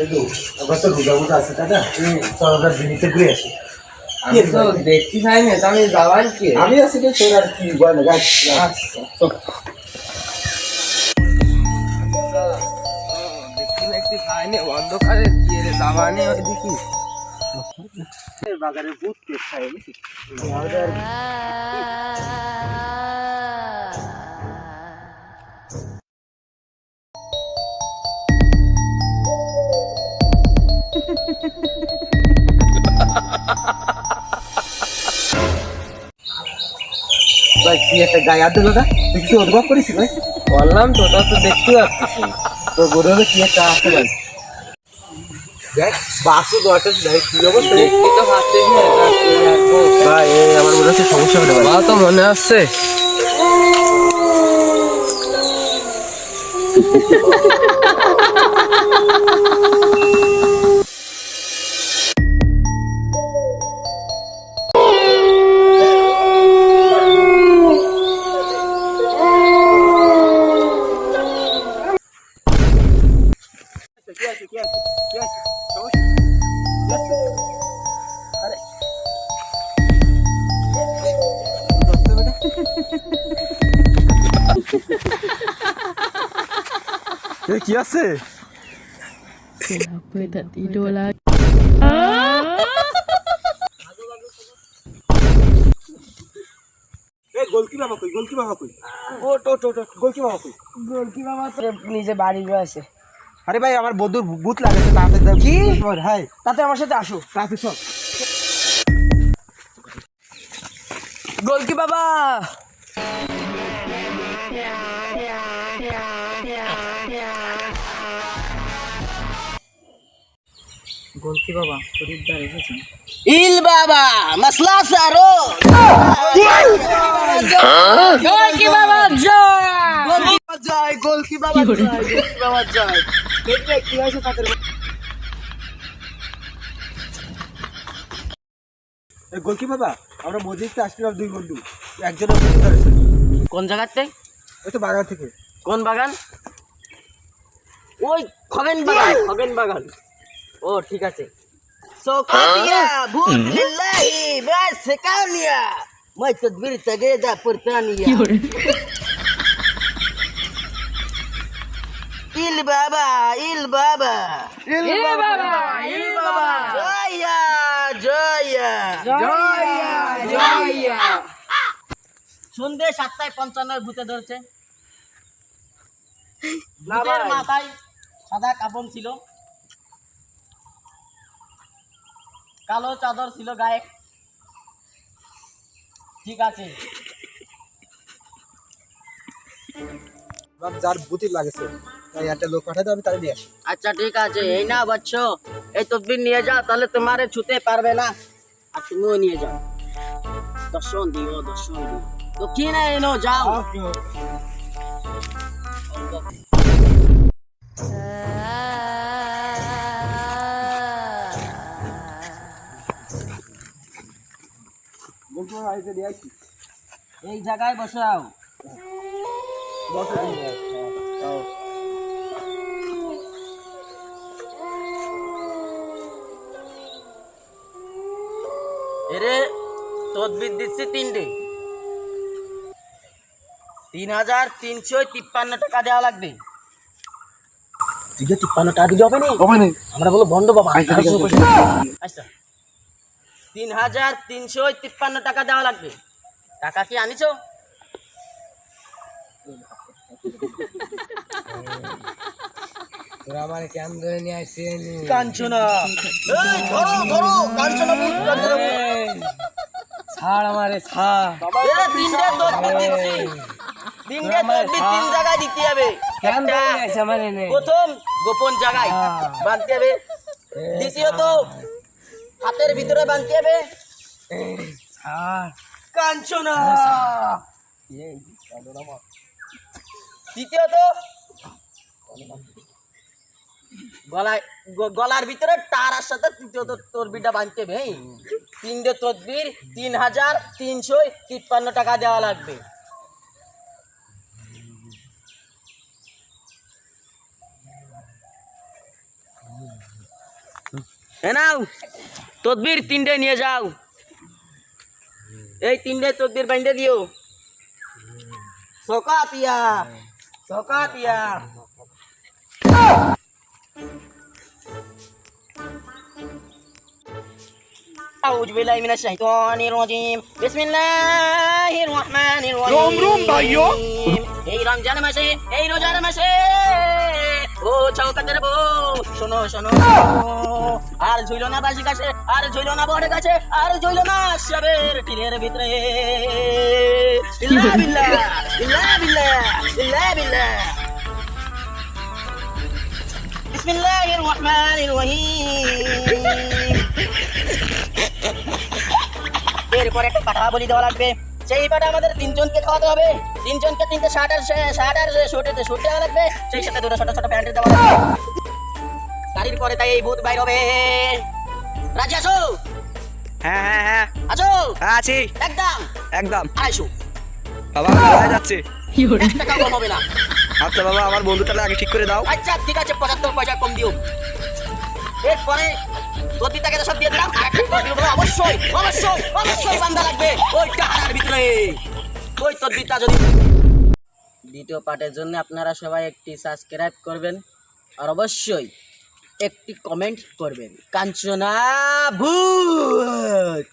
আবার তো রোজা আছে দাদা, চল আমরা দিনিতে ঘুরে আসি। আমি তো দেখতে চাই না, আমি যাওয়ার কি আমি আছি কি তোর আর কি বল না গাছ। দেখতে দেখতে চাই না, অন্ধকারে গিয়ে যাওয়ানি ওই দেখি বাগানের ভূত পেট খাই বুঝি। ভাই কি একটা গায়ে হাত দিল না, তুই কিছু অনুভব করিস ভাই? বললাম তো, তা তো দেখতে পাচ্ছি তোর মনে হলো কি একটা আসতে ভাই। দেখ বাসু দরকার দেখ কি অবস্থা, দেখতে তো পাচ্ছিস না, ভাই আমার মনে হচ্ছে সমস্যা হবে ভাই। তো মনে আসছে। কি আছে কি আছে কি আছে সমস্যা কি আছে? আরে কি আছে? Kenapa tak tidur lagi? গোলকি বাবা কই, গোলকি বাবা কই? গোলকি বাবা কই? গোলকি বাবা তো নিজে বাড়ি আছে। আরে ভাই আমার বন্ধুর ভূত লাগেছে, তাড়াতাড়ি যাও। কি? হ্যাঁ তাতে আমার সাথে আসো। তাড়াতাড়ি চল। গোলকি বাবা, গোলকি বাবা খরিদ্দার এসেছেন। ইল বাবা মশলা সারো গোলকি বাবা যায় গোলকি বাবা যায়, গোলকি বাবা যায়। দেখবে কি হয়েছে তাদের। গোলকি বাবা, আমরা মসজিদে আসছিলাম দুই বন্ধু, একজনের ভূত ধরেছে। কোন জায়গাতে? ওই তো বাগান থেকে। কোন বাগান? ওই খগেন বাগান, খগেন বাগান। ও ঠিক আছে। সোকানিয়া ভূত লিল্লাহি বাস সেকানিয়া মই তদবির তগেদা পুরতানিয়া ইল বাবা ইল বাবা জয়া জয়া সন্ধ্যে 7:55 ভূতে ধরছে। ভূতের মাথায় সাদা কাপড় ছিল, কালো চাদর ছিল গায়ে। ঠিক আছে, যার ভূতি লাগেছে তাই একটা লোক পাঠাতে, আমি তাই নিয়ে আসি। আচ্ছা ঠিক আছে। এই না বাচ্চ, এই তদবির নিয়ে যাও, তাহলে তোমারে ছুতে পারবে না। আর তুমিও নিয়ে যাও, দর্শন দিও, দর্শন দিও। তো কি না এনো যাও। গোলকি বাবা আইতে দিয়ে আসি। এই জায়গায় বসাও। বসো তুমি। এরে তদবির দিচ্ছি 3টে, 3,353 টাকা দেওয়া লাগবে। 353 টাকা দিলে হবে না? আমরা বলো বন্ধ বাবা। আচ্ছা 3,353 টাকা দেওয়া লাগবে। টাকা কি আনিছো? তোরা আমার কেন ধরে নিয়ে আসছেন? কাঞ্চনা, এই ধরো ধরো কাঞ্চনা ভূত, কাঞ্চনা ভূত। ছাড় আমারে, ছাড়। এ 3টে তদবির দিচ্ছি, 3টে তদবির 3 জায়গায় দিতে হবে। কেন একটা ধরে নিয়ে আসছে আমার এনে? প্রথম গোপন জায়গায় বাঁধতে হবে, দ্বিতীয়ত হাতের ভিতরে বাঁধতে হবে। ছাড়। কাঞ্চনা, তৃতীয়ত গলায় গলার ভিতরে টারার সাথে তৃতীয়ত তদবিরটা বাঁধতে হবে। 3টে তদবির 3,353 টাকা দেওয়া লাগবে। এ নাও তদবির 3টে নিয়ে যাও, এই 3টে তদবির বাইন্ধে দিও। সকাতিয়া সকাতিয়া أعوذ بالله من الشيطان الرجيم بسم الله الرحمن الرحيم रोम रोम भाइयों এই রমজান মাসে এই রোজার মাসে ও চৌকাতের বউ শোনো শোনো আর ঝুইলো না বাসি গাছে আর ঝুইলো না বড় গাছে আর ঝুইলো না সবের টিলের ভিতরে বিল্লাহ বিল্লাহ বিল্লাহ বিল্লাহ বিল্লাহ বিল্লাহ বিসমিল্লাহির রহমানির রহিম। এরপর একটা পাঠা বলি দেওয়া লাগবে, সেই পাঠা আমাদের 3 জনকে খাওয়াতে হবে। 3 জনকে 3টে শার্ট আর শুট দেওয়া লাগবে, সেই সাথে 2টা ছোট ছোট প্যান্ট দেওয়া লাগবে। গাড়ির পরে তাই এই ভূত বাইর হবে। রাজি আছো? হ্যাঁ হ্যাঁ হ্যাঁ আছো? আছি একদম একদম। 250 বাবা কোথায় যাচ্ছে? 1 টাকা কম হবে না। আচ্ছা বাবা, আমার বন্ধুটাকে আগে ঠিক করে দাও। আচ্ছা ঠিক আছে, 75 পয়সা কম দিও। এরপরে তদবিরটাকে তো সব দিয়ে দিলাম, আর একটা তদবির বলো, অবশ্যই অবশ্যই অবশ্যই বান্দা লাগবে ওই টাকার ভিতরে। ওই তদবিরটা যদি দ্বিতীয় পার্টের জন্য আপনারা সবাই একটি সাবস্ক্রাইব করবেন আর অবশ্যই একটি কমেন্ট করবেন। কাঞ্চনা ভূত।